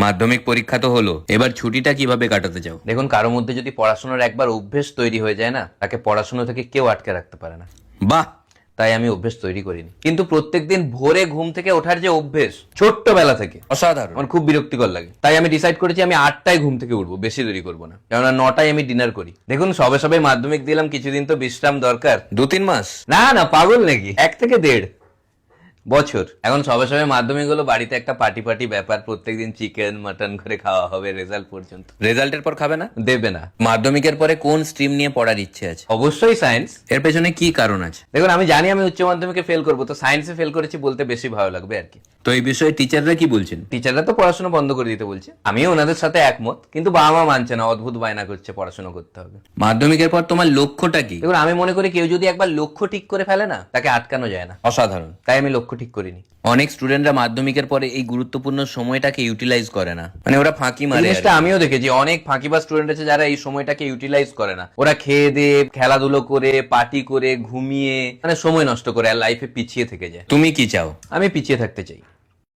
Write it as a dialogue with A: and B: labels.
A: মাধ্যমিক পরীক্ষা তো হলো, এবার ছুটিটা কিভাবে কাটাতে চাও? দেখুন, কারোর মধ্যে যদি পড়াশোনার একবার অভ্যেস তৈরি হয়ে যায় না, তাকে পড়াশোনা থেকে কেউ আটকে রাখতে পারে না।
B: বাহ,
A: তাই আমি অভ্যেস তৈরি করিনি, কিন্তু প্রত্যেকদিন ভোরে ঘুম থেকে ওঠার যে অভ্যেস ছোট্টবেলা থেকে
B: অসাধারণ।
A: আমার খুব বিরক্তিকর লাগে। তাই আমি ডিসাইড করেছি আমি 8টায় ঘুম থেকে উঠবো, বেশি দেরি করবো না, কেননা 9টায় আমি ডিনার করি। দেখুন, সবে সবে মাধ্যমিক দিলাম, কিছুদিন তো বিশ্রাম দরকার।
B: 2-3 মাস?
A: না না, পাগল নাকি, 1 থেকে 1.5 বছর। এখন সবে সবে মাধ্যমিক হলো, বাড়িতে একটা পার্টি ব্যাপার, প্রত্যেকদিন চিকেন মাটন করে খাওয়া হবে রেজাল্ট পর্যন্ত।
B: রেজাল্টের পর খাবে না?
A: দেবে না।
B: মাধ্যমিকের পরে কোন স্ট্রিম নিয়ে পড়ার ইচ্ছে আছে?
A: অবশ্যই সায়েন্স।
B: এর পেছনে কি কারণ আছে?
A: দেখুন, আমি জানি আমি উচ্চ মাধ্যমিকে ফেল করবো, তো সায়েন্সে ফেল করেছি বলতে বেশি ভালো লাগবে আর কি।
B: তো এই বিষয়ে টিচাররা কি বলছেন?
A: টিচাররা তো পড়াশোনা বন্ধ করে দিতে বলছে, আমিও ওনাদের সাথে একমত, কিন্তু বাবা মা মানছে না, অদ্ভুত বায়না করছে পড়াশোনা করতে হবে।
B: মাধ্যমিকের পর তোমার লক্ষ্যটা কি?
A: দেখুন, আমি মনে করি কেউ যদি একবার লক্ষ্য ঠিক করে ফেলে না, তাকে আটকানো যায় না।
B: অসাধারণ।
A: তাই আমি লক্ষ্য ঠিক করিনি।
B: অনেক স্টুডেন্টরা মাধ্যমিকের পরে এই গুরুত্বপূর্ণ সময়টাকে ইউটিলাইজ করে না, মানে ওরা ফাঁকি মারে।
A: জিনিসটা আমিও দেখেছি, অনেক ফাঁকিবাজ স্টুডেন্ট আছে যারা এই সময়টাকে ইউটিলাইজ করে না। ওরা খেয়ে দিয়ে, খেলাধুলো করে, পার্টি করে, ঘুমিয়ে, মানে সময় নষ্ট করে আর লাইফে পিছিয়ে থেকে যায়।
B: তুমি কি চাও?
A: আমি পিছিয়ে থাকতে চাই।